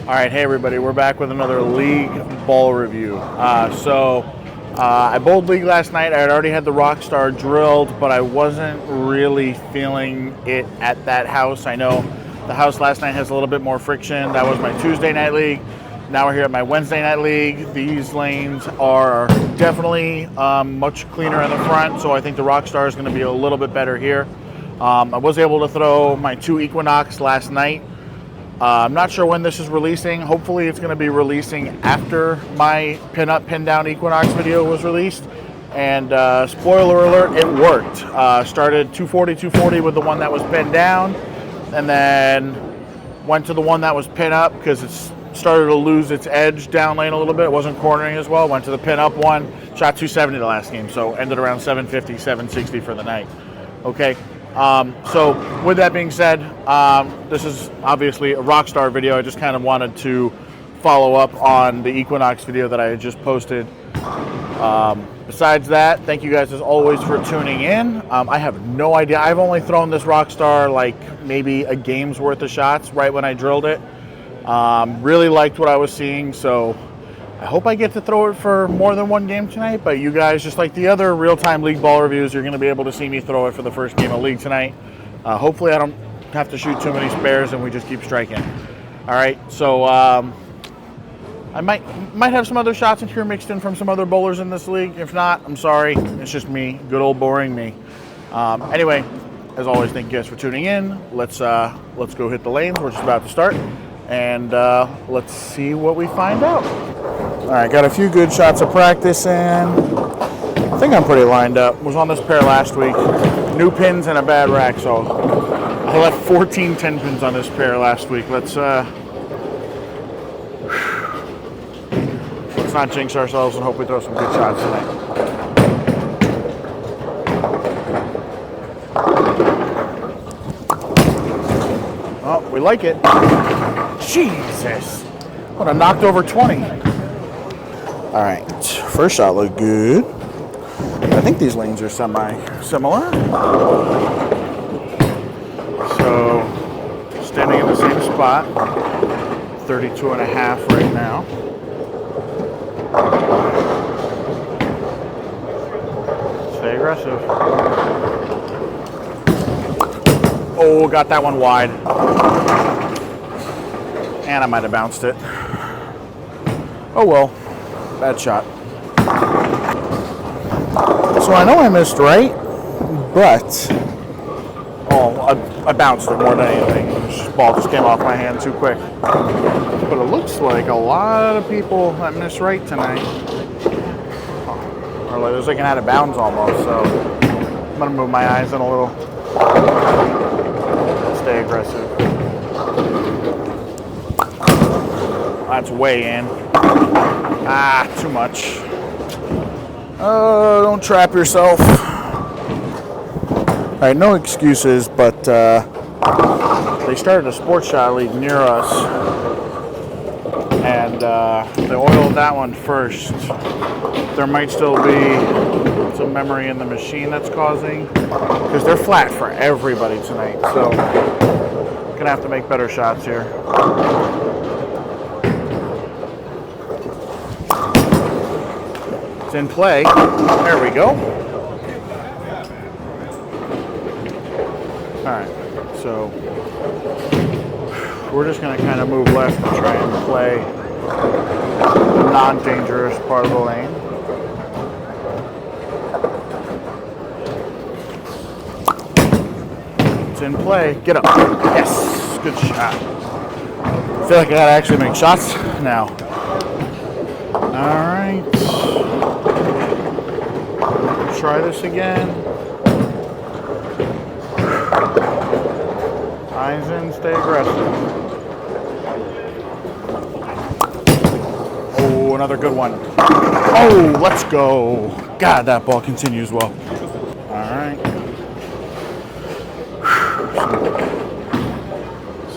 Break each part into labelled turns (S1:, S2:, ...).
S1: All right, hey everybody, we're back with another league ball review. I bowled league last night. I had already had the Rock Star drilled, but I wasn't really feeling it at that house. I know the house last night has a little bit more friction. That was my Tuesday night league. Now we're here at my Wednesday night league. These lanes are definitely much cleaner in the front, so I think the Rock Star is going to be a little bit better here. I was able to throw my 2 Equinox last night. I'm not sure when this is releasing. Hopefully it's going to be releasing after my pin-up, pin-down Equinox video was released. And spoiler alert, it worked. Started 240 with the one that was pinned down, and then went to the one that was pin up because it started to lose its edge down lane a little bit. It wasn't cornering as well. Went to the pin-up one, shot 270 the last game, so ended around 750, 760 for the night. Okay. So with that being said, this is obviously a Rockstar video. I just kind of wanted to follow up on the Equinox video that I had just posted. Besides that, thank you guys as always for tuning in. I have no idea. I've only thrown this Rockstar like maybe a game's worth of shots right when I drilled it. Really liked what I was seeing, so I hope I get to throw it for more than one game tonight, but you guys, just like the other real-time league ball reviews, you're going to be able to see me throw it for the first game of league tonight. Hopefully I don't have to shoot too many spares and we just keep striking. All right, so I might have some other shots in here mixed in from some other bowlers in this league. If not, I'm sorry. It's just me, good old boring me. Anyway, as always, thank you guys for tuning in. Let's go hit the lanes. We're just about to start, and let's see what we find out. All right, got a few good shots of practice in. I think I'm pretty lined up. Was on this pair last week. New pins and a bad rack, so I left 14 10 pins on this pair last week. Let's not jinx ourselves and hope we throw some good shots tonight. Oh, we like it. Jesus. Would have knocked over 20. All right, first shot looked good. I think these lanes are semi-similar. So, standing in the same spot, 32.5 right now. Stay aggressive. Oh, got that one wide. And I might have bounced it. Oh well. Bad shot. So I know I missed right, but I bounced it more than anything. This ball just came off my hand too quick. But it looks like a lot of people that missed right tonight. Or like it was like an out of bounds almost. So I'm gonna move my eyes in a little. Stay aggressive. That's way in. Ah, too much. Don't trap yourself. All right, no excuses, but they started a sports shot league near us, and they oiled that one first. There might still be some memory in the machine that's causing, because they're flat for everybody tonight, so gonna have to make better shots here. In play. There we go. All right, so we're just going to kind of move left and try and play the non-dangerous part of the lane. It's in play. Get up. Yes, good shot. I feel like I got to actually make shots now. All right. Try this again. Eyes in, stay aggressive. Oh, another good one. Oh, let's go. God, that ball continues well. All right.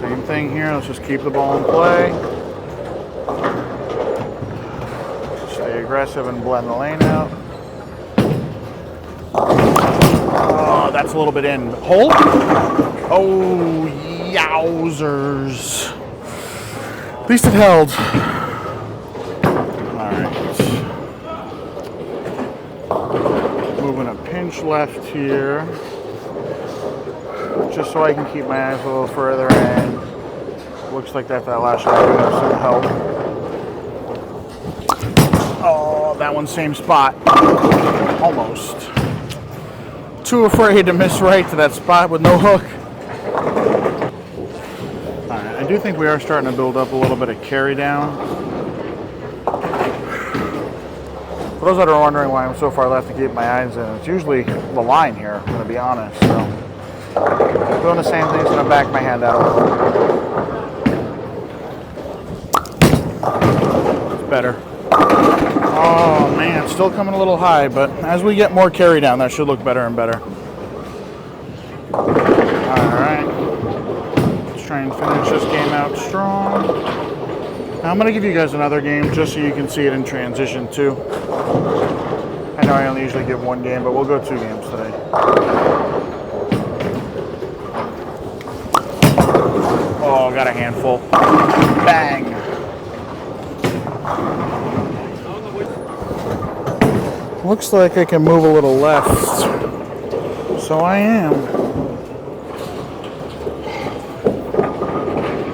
S1: Same thing here. Let's just keep the ball in play. Stay aggressive and blend the lane out. Oh, that's a little bit in. Hold. Oh, yowzers. At least it held. All right. Moving a pinch left here, just so I can keep my eyes a little further in. Looks like that last shot could have some help. Oh, that one same spot. Almost. Too afraid to miss right to that spot with no hook. Alright, I do think we are starting to build up a little bit of carry down. For those that are wondering why I'm so far left to keep my eyes in, it's usually the line here, I'm going to be honest. So, doing the same thing, so I'm going to back my hand out. It's better. Oh man, it's still coming a little high, but as we get more carry down, that should look better and better. Alright. Let's try and finish this game out strong. Now I'm going to give you guys another game just so you can see it in transition too. I know I only usually give one game, but we'll go 2 games today. Oh, got a handful. Bang! Looks like I can move a little left. So I am.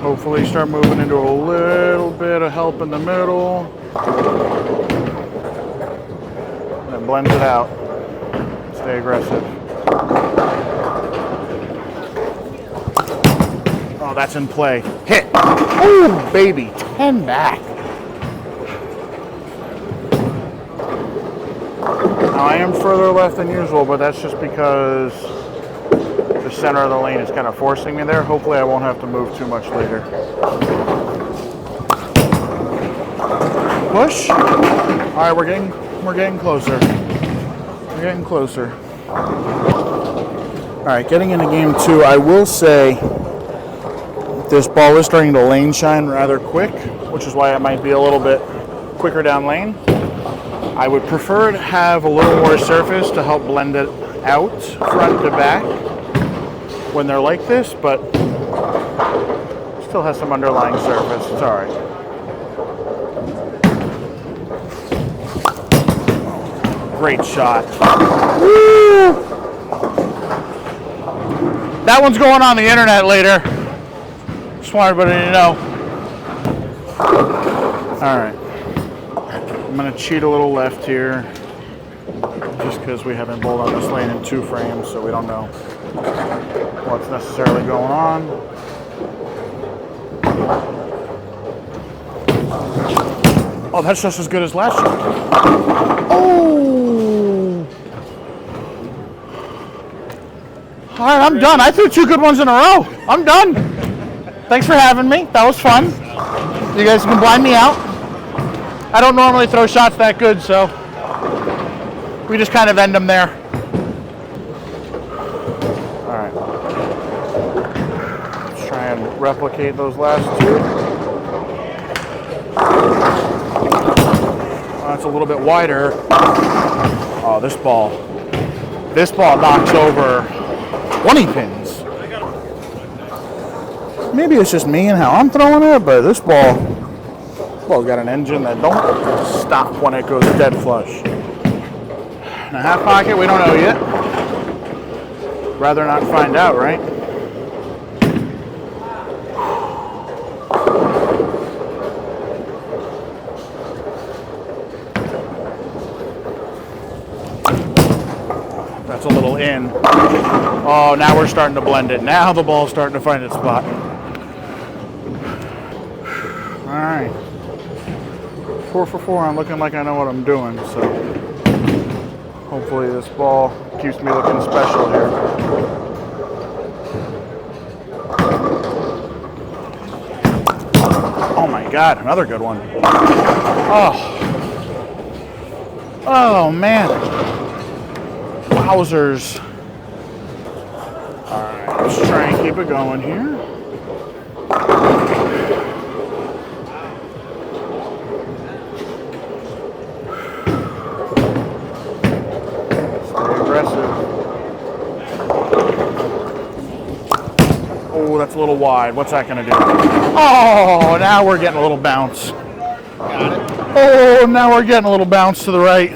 S1: Hopefully start moving into a little bit of help in the middle. And blends it out. Stay aggressive. Oh, that's in play. Hit. Ooh, baby. 10 back. Now I am further left than usual, but that's just because the center of the lane is kind of forcing me there. Hopefully I won't have to move too much later. Push. All right, we're getting closer. We're getting closer. All right, getting into game 2, I will say this ball is starting to lane shine rather quick, which is why it might be a little bit quicker down lane. I would prefer to have a little more surface to help blend it out front to back when they're like this, but still has some underlying surface. It's all right. Great shot. Woo! That one's going on the internet later. Just want everybody to know. All right. I'm going to cheat a little left here, just because we haven't bowled on this lane in 2 frames, so we don't know what's necessarily going on. Oh, that's just as good as last year. Oh! All right, I'm done. I threw 2 good ones in a row. I'm done. Thanks for having me. That was fun. You guys can blind me out. I don't normally throw shots that good, so we just kind of end them there. All right. Let's try and replicate those last 2. Oh, that's a little bit wider. Oh, this ball knocks over 20 pins. Maybe it's just me and how I'm throwing it, but this ball's got an engine that don't stop when it goes dead flush. Now, half pocket, we don't know yet. Rather not find out, right? That's a little in. Oh, now we're starting to blend it. Now the ball's starting to find its spot. All right. 4 for 4. I'm looking like I know what I'm doing, so hopefully this ball keeps me looking special here. Oh my God, another good one. Oh man. Wowzers. All right, let's try and keep it going here. Oh, that's a little wide. wide. What's that going to do? Oh, now we're getting a little bounce.
S2: Got it.
S1: Oh, now we're getting a little bounce to the right.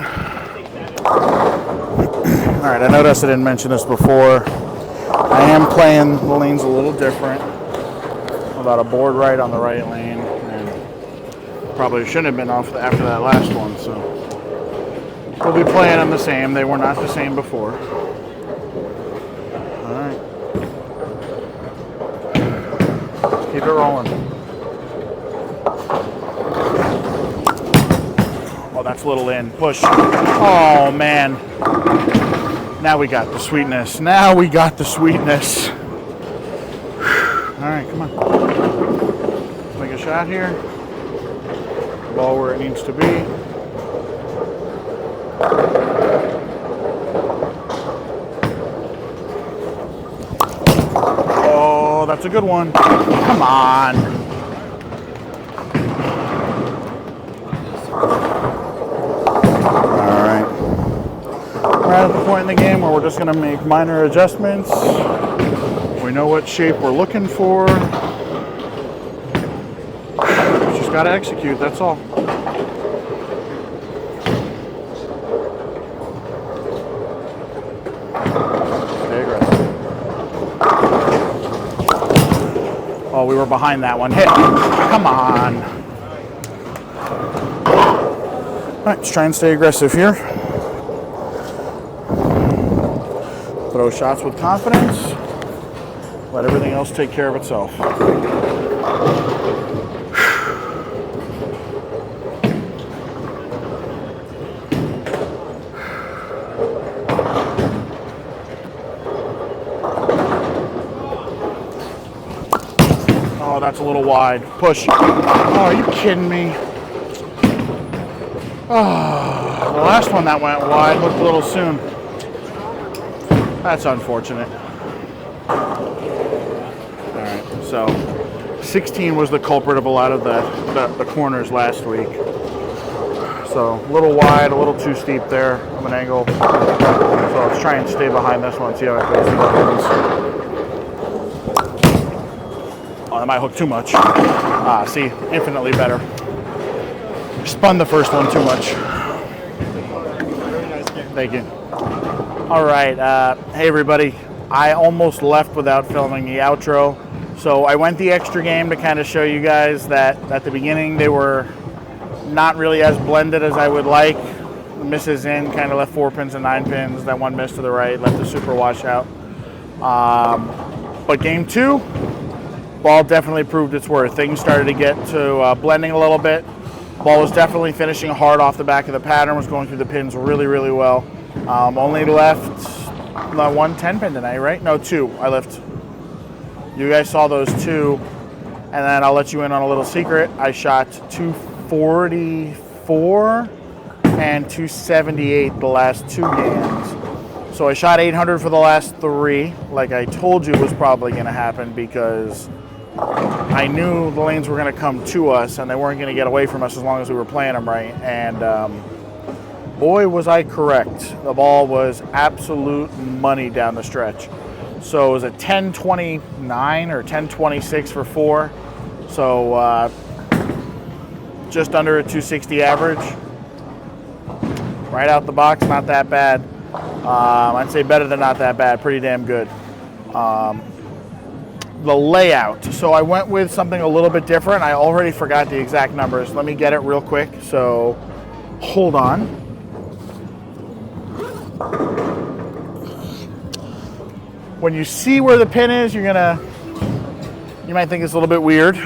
S1: All right, I noticed I didn't mention this before. I am playing the lanes a little different. About a board right on the right lane, and probably shouldn't have been off after that last one, so we'll be playing them the same. They were not the same before. All right. Let's keep it rolling. Oh, that's a little in. Push. Oh, man. Now we got the sweetness. Now we got the sweetness. All right, come on. Let's make a shot here. Ball where it needs to be. Oh, that's a good one. Come on. All right. We're at the point in the game where we're just going to make minor adjustments. We know what shape we're looking for. Just got to execute, that's all. Stay aggressive. Oh, we were behind that one. Hit. Come on. All right, let's try and stay aggressive here. Throw shots with confidence. Let everything else take care of itself. Oh, that's a little wide. Push. Oh, are you kidding me? Oh, the last one that went wide looked a little soon. That's unfortunate. So 16 was the culprit of a lot of the corners last week. So a little wide, a little too steep there of an angle. So let's try and stay behind this one, see how it goes. Oh, that might hook too much. See, infinitely better. Spun the first one too much. Thank you. All right, hey everybody. I almost left without filming the outro. So I went the extra game to kind of show you guys that at the beginning they were not really as blended as I would like. The misses in, kind of left 4 pins and 9 pins. That one miss to the right, left the super wash out. But game 2, ball definitely proved its worth. Things started to get to blending a little bit. Ball was definitely finishing hard off the back of the pattern, was going through the pins really, really well. Only left 1 10 pin tonight, right? No, 2. I left. You guys saw those 2, and then I'll let you in on a little secret. I shot 244 and 278 the last 2 games. So I shot 800 for the last 3, like I told you was probably going to happen, because I knew the lanes were going to come to us and they weren't going to get away from us as long as we were playing them right. And boy, was I correct. The ball was absolute money down the stretch. So it was a 10.29 or 10.26 for 4. So just under a 260 average. Right out the box, not that bad. I'd say better than not that bad, pretty damn good. The layout. So I went with something a little bit different. I already forgot the exact numbers. Let me get it real quick. So hold on. When you see where the pin is, you might think it's a little bit weird.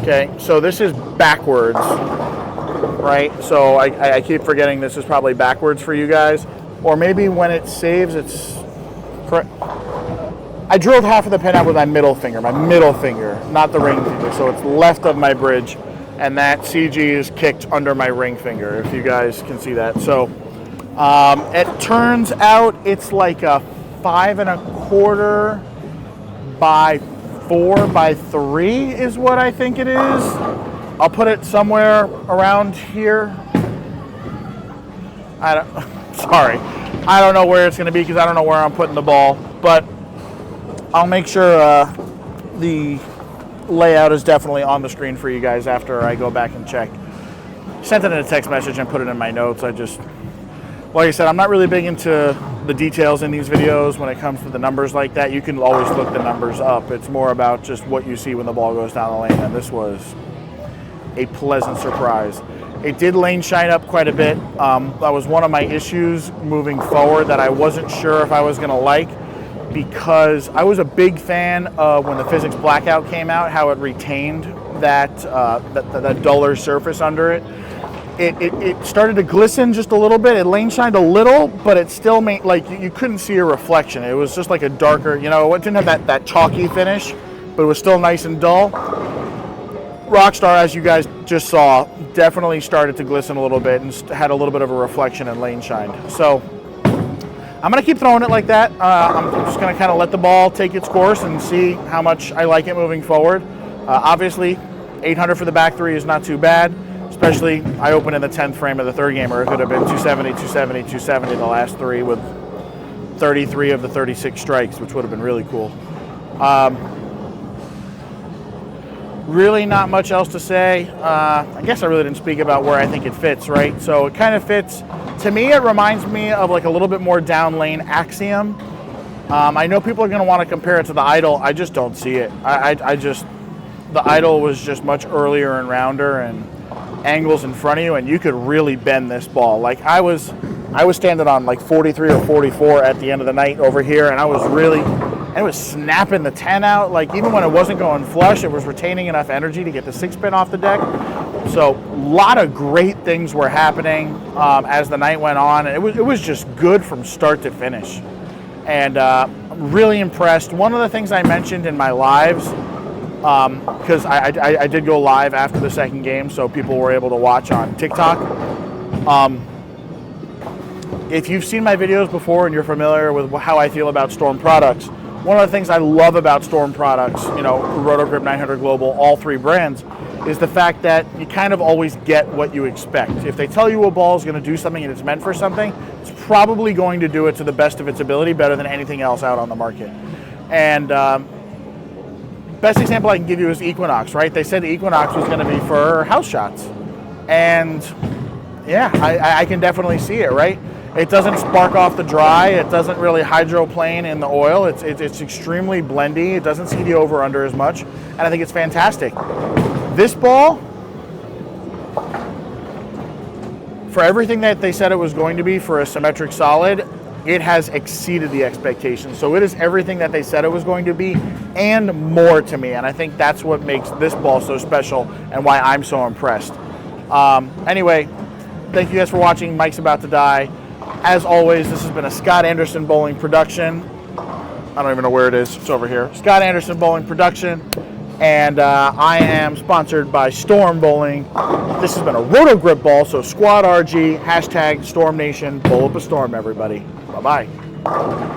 S1: Okay, so this is backwards, right? So I keep forgetting this is probably backwards for you guys. Or maybe when it saves, it's correct. I drilled half of the pin out with my middle finger, not the ring finger. So it's left of my bridge, and that CG is kicked under my ring finger, if you guys can see that. So it turns out it's like a 5 1/4 by 4 by 3 is what I think it is. I'll put it somewhere around here. Sorry, I don't know where it's going to be because I don't know where I'm putting the ball. But I'll make sure the layout is definitely on the screen for you guys after I go back and check. Sent it in a text message and put it in my notes. Like I said, I'm not really big into the details in these videos when it comes to the numbers like that. You can always look the numbers up. It's more about just what you see when the ball goes down the lane, and this was a pleasant surprise. It did lane shine up quite a bit. That was one of my issues moving forward that I wasn't sure if I was going to like, because I was a big fan of when the physics blackout came out, how it retained that duller surface under it. It started to glisten just a little bit. It lane shined a little, but it still made, like, you couldn't see a reflection. It was just like a darker, you know, it didn't have that chalky finish, but it was still nice and dull. Rockstar, as you guys just saw, definitely started to glisten a little bit and had a little bit of a reflection and lane shined. So I'm going to keep throwing it like that. I'm just going to kind of let the ball take its course and see how much I like it moving forward. Obviously, 800 for the back three is not too bad. Especially, I opened in the 10th frame of the third game, or it could have been 270, 270, 270 the last three with 33 of the 36 strikes, which would have been really cool. Really not much else to say. I guess I really didn't speak about where I think it fits, right? So it kind of fits, to me, it reminds me of like a little bit more down lane Axiom. I know people are going to want to compare it to the Idol. I just don't see it. The Idol was just much earlier and rounder and angles in front of you, and you could really bend this ball. Like I was standing on like 43 or 44 at the end of the night over here, and it was snapping the 10 out. Like even when it wasn't going flush, it was retaining enough energy to get the 6-pin off the deck. So a lot of great things were happening as the night went on, and it was just good from start to finish. And I'm really impressed. One of the things I mentioned in my lives, because I did go live after the second game, so people were able to watch on TikTok. If you've seen my videos before and you're familiar with how I feel about Storm products, one of the things I love about Storm products, you know, Roto-Grip 900 Global, all three brands, is the fact that you kind of always get what you expect. If they tell you a ball is going to do something and it's meant for something, it's probably going to do it to the best of its ability, better than anything else out on the market. And best example I can give you is Equinox, right? They said Equinox was going to be for house shots. And yeah, I can definitely see it, right? It doesn't spark off the dry. It doesn't really hydroplane in the oil. It's extremely blendy. It doesn't see the over-under as much. And I think it's fantastic. This ball, for everything that they said it was going to be for a symmetric solid, it has exceeded the expectations. So it is everything that they said it was going to be and more to me. And I think that's what makes this ball so special and why I'm so impressed. Anyway, thank you guys for watching. Mike's about to die. As always, this has been a Scott Anderson Bowling production. I don't even know where it is. It's over here. Scott Anderson Bowling production. And I am sponsored by Storm Bowling. This has been a Roto-Grip ball, so Squad RG, hashtag Storm Nation, bowl up a storm, everybody. Bye-bye.